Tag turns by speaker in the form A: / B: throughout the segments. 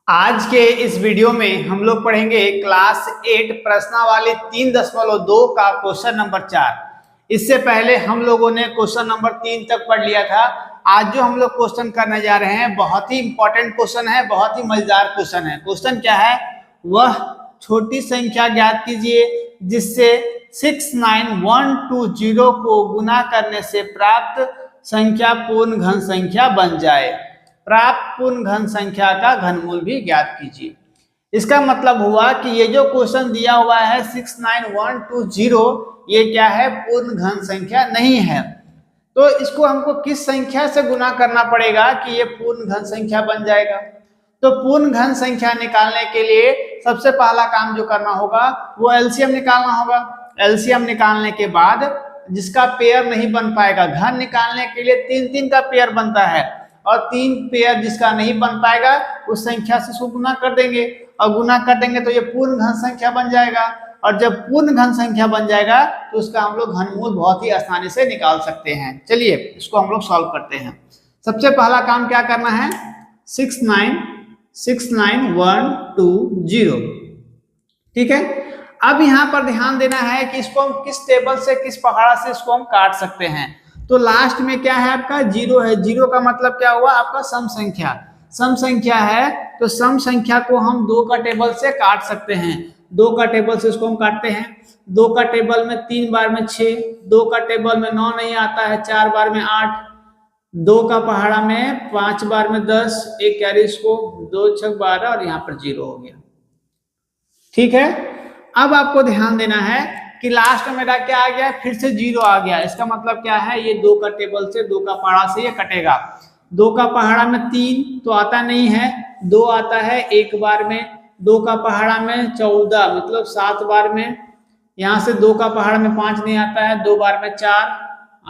A: आज के इस वीडियो में हम लोग पढ़ेंगे क्लास 8 प्रश्नावली 3.2 का क्वेश्चन नंबर 4। इससे पहले हम लोगों ने क्वेश्चन नंबर 3 तक पढ़ लिया था। आज जो हम लोग क्वेश्चन करने जा रहे हैं बहुत ही इंपॉर्टेंट क्वेश्चन है, बहुत ही मजेदार क्वेश्चन है। क्वेश्चन क्या है? वह छोटी संख्या ज्ञात कीजिए जिससे 69120 को गुना करने से प्राप्त संख्या पूर्ण घन संख्या बन जाए। प्राप्त पूर्ण घन संख्या का घनमूल भी ज्ञात कीजिए। इसका मतलब हुआ कि ये जो क्वेश्चन दिया हुआ है 69120, ये क्या है? पूर्ण घन संख्या नहीं है। तो इसको हमको किस संख्या से गुना करना पड़ेगा कि ये पूर्ण घन संख्या बन जाएगा? तो पूर्ण घन संख्या निकालने के लिए सबसे पहला काम जो करना होगा वो एलसीएम निकालना होगा। एलसीएम निकालने के बाद जिसका पेयर नहीं बन पाएगा, घन निकालने के लिए 3-3 का पेयर बनता है, और 3 पेयर जिसका नहीं बन पाएगा उस संख्या से इसको गुना कर देंगे, और गुना कर देंगे तो ये पूर्ण घन संख्या बन जाएगा। और जब पूर्ण घन संख्या बन जाएगा तो उसका हम लोग घनमूल बहुत ही आसानी से निकाल सकते हैं। चलिए इसको हम लोग सॉल्व करते हैं। सबसे पहला काम क्या करना है? 69120। ठीक है, अब यहाँ पर ध्यान देना है कि इसको हम किस टेबल से, किस पहाड़ा से इसको हम काट सकते हैं। तो लास्ट में क्या है? आपका 0 है। 0 का मतलब क्या हुआ? आपका सम संख्या। सम संख्या है तो सम संख्या को हम 2 का टेबल से काट सकते हैं। 2 का टेबल से इसको हम काटते हैं। 2 का टेबल में 3 बार में 6, 2 का टेबल में 9 नहीं आता है, 4 बार में 8, 2 का पहाड़ा में 5 बार में 10, एक कैरी इसको 2 6 12 और यहाँ पर 0 हो गया। ठीक है, अब आपको ध्यान देना है कि लास्ट में मेरा क्या आ गया? फिर से 0 आ गया। इसका मतलब क्या है? ये 2 का टेबल से, 2 का पहाड़ा से ये कटेगा। 2 का पहाड़ा में 3 तो आता नहीं है, 2 आता है एक बार में। 2 का पहाड़ा में 14 मतलब 7 बार में। यहाँ से 2 का पहाड़ा में 5 नहीं आता है, 2 बार में 4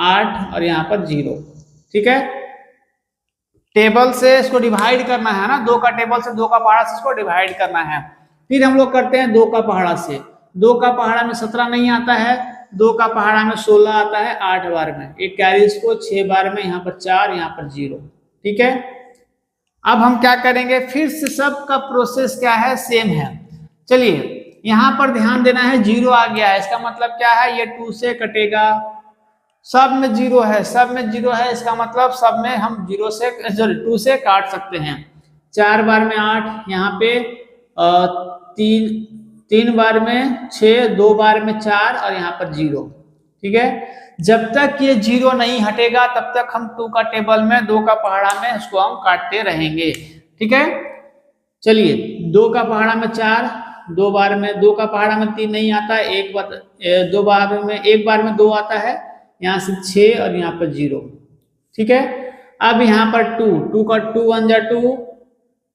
A: 8 और यहाँ पर 0। ठीक है, टेबल से इसको डिवाइड करना है ना, 2 का टेबल से 2 का पहाड़ा से इसको डिवाइड करना है। फिर हम लोग करते हैं 2 का पहाड़ा से। 2 का पहाड़ा में 17 नहीं आता है, 2 का पहाड़ा में 16 आता है 8 बार में, एक कैरी इसको 6 बार में, यहाँ पर 4 यहाँ पर 0। ठीक है, अब हम क्या करेंगे? फिर से सब का प्रोसेस क्या है? सेम है। चलिए यहाँ पर ध्यान देना है, 0 आ गया है। इसका मतलब क्या है? ये 2 से कटेगा। सब में 0 है, सब में 0 है, इसका मतलब सब में हम 2 से काट सकते हैं। 4 बार में 8, यहाँ पे 3 बार में 6, 2 बार में 4 और यहाँ पर 0। ठीक है, जब तक ये 0 नहीं हटेगा तब तक हम 2 का टेबल में, 2 का पहाड़ा में इसको हम काटते रहेंगे। ठीक है, चलिए 2 का पहाड़ा में 4, 2 बार में 2 का पहाड़ा में 3 नहीं आता है, एक बार में 2 आता है, यहाँ से 6 और यहाँ पर 0। ठीक है, अब यहाँ पर 2 का 2 1 जा 2,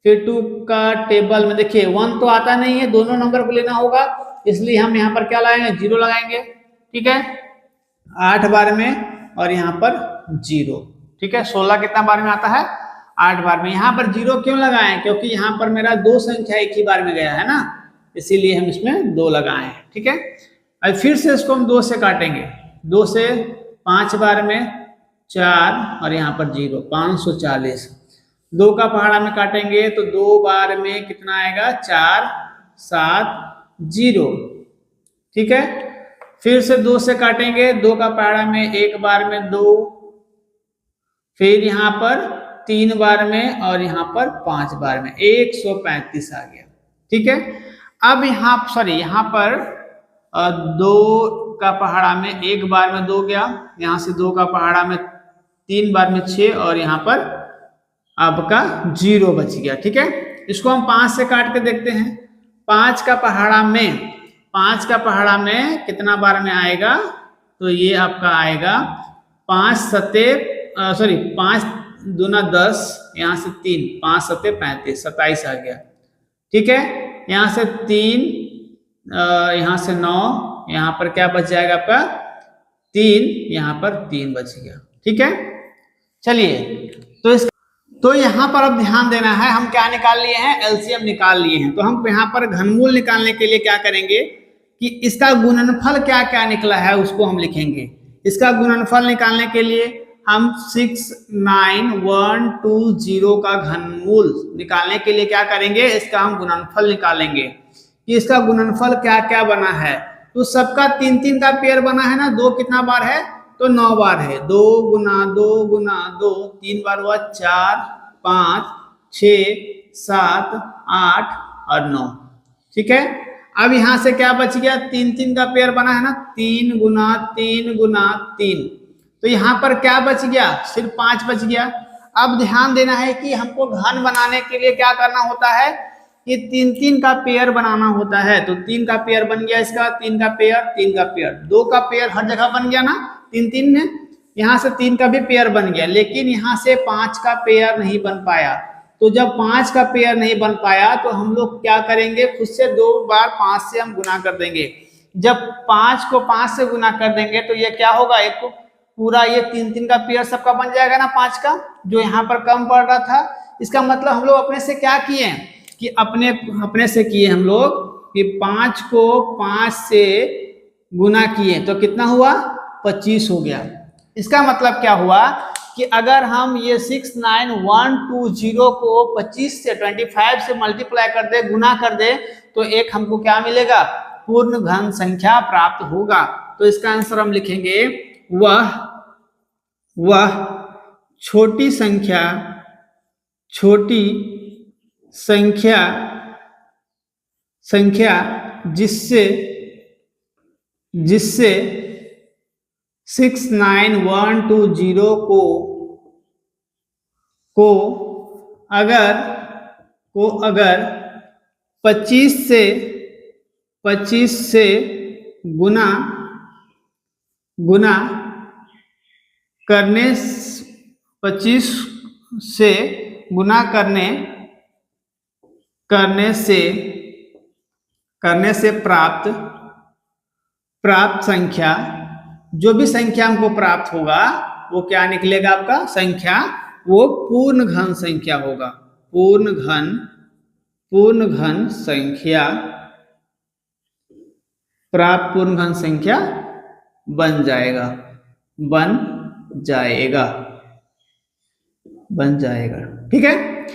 A: फिर 2 का टेबल में देखिए 1 तो आता नहीं है, दोनों नंबर को लेना होगा, इसलिए हम यहाँ पर क्या लगाएंगे? 0 लगाएंगे। ठीक है, 8 बार में और यहाँ पर 0। ठीक है, 16 कितना बार में आता है? 8 बार में। यहाँ पर 0 क्यों लगाएं? क्योंकि यहाँ पर मेरा 2 संख्या एक ही बार में गया है ना, इसीलिए हम इसमें 2 लगाए हैं। ठीक है, अब फिर से इसको हम 2 से काटेंगे। 2 से 5 बार में 4 और यहाँ पर 0, 540। 2 का पहाड़ा में काटेंगे तो 2 बार में कितना आएगा? 4 7 0। ठीक है, फिर से 2 से काटेंगे। 2 का पहाड़ा में एक बार में 2, फिर यहाँ पर 3 बार में और यहाँ पर 5 बार में, 135 आ गया। ठीक है, अब यहाँ पर 2 का पहाड़ा में एक बार में 2 गया, यहाँ से 2 का पहाड़ा में 3 बार में 6 और यहाँ पर आपका 0 बच गया। ठीक है, इसको हम 5 से काट के देखते हैं। 5 का पहाड़ा में कितना बार में आएगा? तो ये आपका आएगा 5 दूना 10, यहाँ से 3, 5 7 35, 27 आ गया। ठीक है, यहाँ से 3, यहाँ से 9, यहाँ पर क्या बच जाएगा आपका? 3, यहाँ पर 3 बच गया। ठीक है, चलिए तो यहाँ पर अब ध्यान देना है, हम क्या निकाल लिए हैं? एलसीएम निकाल लिए हैं। तो हम यहाँ पर घनमूल निकालने के लिए क्या करेंगे कि इसका गुणनफल क्या क्या निकला है उसको हम लिखेंगे। इसका गुणनफल निकालने के लिए हम 69120 का घनमूल निकालने के लिए क्या करेंगे, इसका हम गुणनफल निकालेंगे कि इसका गुणनफल क्या क्या बना है। तो सबका 3-3 का पेयर बना है ना, 2 कितना बार है तो 9 बार है, 2 गुना 2 गुना 2 3 बार हुआ 4 5 6 7 8 और 9। ठीक है, अब यहां से क्या बच गया, 3-3 का पेयर बना है ना, 3 गुना 3 गुना 3, तो यहाँ पर क्या बच गया, सिर्फ 5 बच गया। अब ध्यान देना है कि हमको घन बनाने के लिए क्या करना होता है कि 3-3 का पेयर बनाना होता है। तो 3 का पेयर बन गया इसका, 3 का पेयर 3 का पेयर, 2 का पेयर हर जगह बन गया ना 3-3 में, यहाँ से 3 का भी पेयर बन गया, लेकिन यहाँ से 5 का पेयर नहीं बन पाया। तो जब 5 का पेयर नहीं बन पाया तो हम लोग क्या करेंगे, खुद से 2 बार 5 से हम गुना कर देंगे। जब 5 को 5 से गुना कर देंगे तो ये क्या होगा, एक पूरा ये 3-3 का पेयर सबका बन जाएगा ना 5 का, जो यहाँ पर कम पड़ रहा था। इसका मतलब हम लोग अपने से क्या किए कि अपने से किए हम लोग कि 5 को 5 से गुना किए तो कितना हुआ, 25 हो गया। इसका मतलब क्या हुआ कि अगर हम ये 69120 को 25 से 25 से मल्टीप्लाई कर दे, गुना कर दे, तो एक हमको क्या मिलेगा, पूर्ण घन संख्या प्राप्त होगा। तो इसका आंसर हम लिखेंगे वह छोटी संख्या जिससे 69120 को अगर 25 से गुना करने 25 से गुना करने से प्राप्त संख्या, जो भी संख्या हमको प्राप्त होगा वो क्या निकलेगा आपका संख्या, वो पूर्ण घन संख्या होगा। पूर्ण घन संख्या प्राप्त पूर्ण घन संख्या बन जाएगा। ठीक है,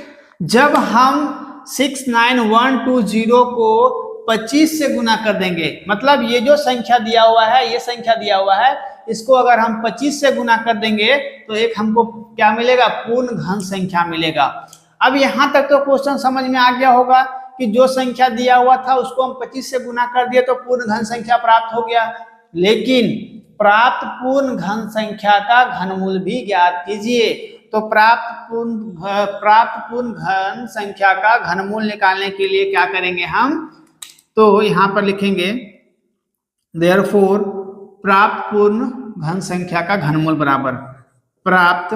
A: जब हम 69120 को 25 से गुना कर देंगे, मतलब ये जो संख्या दिया हुआ है, ये संख्या दिया हुआ है, इसको अगर हम 25 से गुना कर देंगे तो एक हमको क्या मिलेगा, पूर्ण घन संख्या मिलेगा। अब यहां तक तो क्वेश्चन समझ में आ गया होगा कि जो संख्या दिया हुआ था उसको हम 25 से गुना कर दिए तो पूर्ण घन संख्या प्राप्त हो गया। लेकिन प्राप्त पूर्ण घन संख्या का घनमूल भी ज्ञात कीजिए। तो प्राप्त पूर्ण घन संख्या का घनमूल निकालने के लिए क्या करेंगे हम, तो यहां पर लिखेंगे देयरफॉर प्राप्त पूर्ण घन संख्या का घनमूल बराबर प्राप्त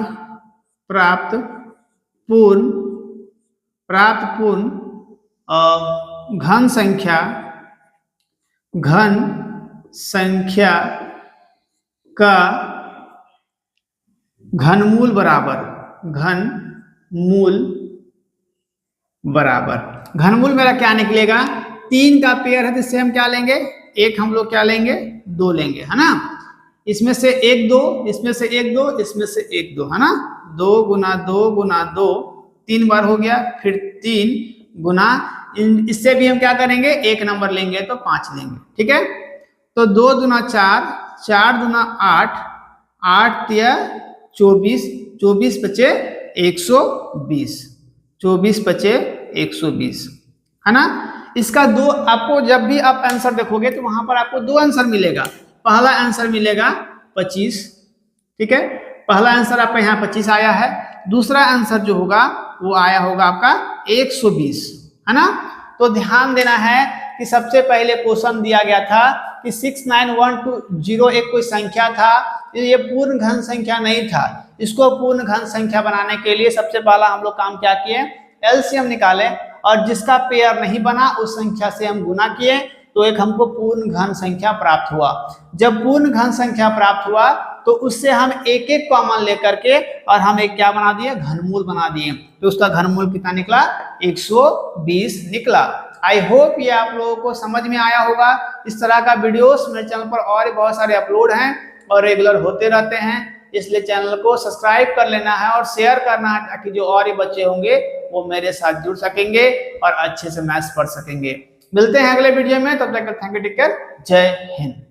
A: पूर्ण घन संख्या का घनमूल बराबर घनमूल मेरा क्या निकलेगा, 3 का पेयर है तो इससे हम क्या लेंगे, एक हम लोग क्या लेंगे, 2 लेंगे, है ना। इसमें से 1 2, इसमें से 1 2, इसमें से 1 2, है ना। 2 गुना 2 गुना 2 3 बार हो गया, फिर 3 गुना, इससे भी हम क्या करेंगे, 1 नंबर लेंगे तो 5 लेंगे। ठीक है, तो 2 दूना 4, 4 दूना 8, 8 तिया 24, 24 बचे 120, 24 बचे 120, है ना। इसका 2 आपको जब भी आप आंसर देखोगे तो वहां पर आपको 2 आंसर मिलेगा। पहला आंसर मिलेगा 25, ठीक है, पहला आंसर आपका यहाँ 25 आया है। दूसरा आंसर जो होगा वो आया होगा आपका 120, है ना। तो ध्यान देना है कि सबसे पहले क्वेश्चन दिया गया था कि 69120 एक कोई संख्या था, ये पूर्ण घन संख्या नहीं था। इसको पूर्ण घन संख्या बनाने के लिए सबसे पहला हम लोग काम क्या किए, एलसीएम निकाले और जिसका पेयर नहीं बना उस संख्या से हम गुना किए तो एक हमको पूर्ण घन संख्या प्राप्त हुआ। जब पूर्ण घन संख्या प्राप्त हुआ तो उससे हम एक एक कॉमन लेकर के और हम एक क्या बना दिए, घनमूल बना दिए। तो उसका घनमूल कितना निकला, 120 निकला। आई होप ये आप लोगों को समझ में आया होगा। इस तरह का वीडियोस मेरे चैनल पर और बहुत सारे अपलोड हैं और रेगुलर होते रहते हैं। इसलिए चैनल को सब्सक्राइब कर लेना है और शेयर करना है, ताकि जो और ये बच्चे होंगे वो मेरे साथ जुड़ सकेंगे और अच्छे से मैथ्स पढ़ सकेंगे। मिलते हैं अगले वीडियो में, तब तक थैंक यू, टेक केयर, जय हिंद।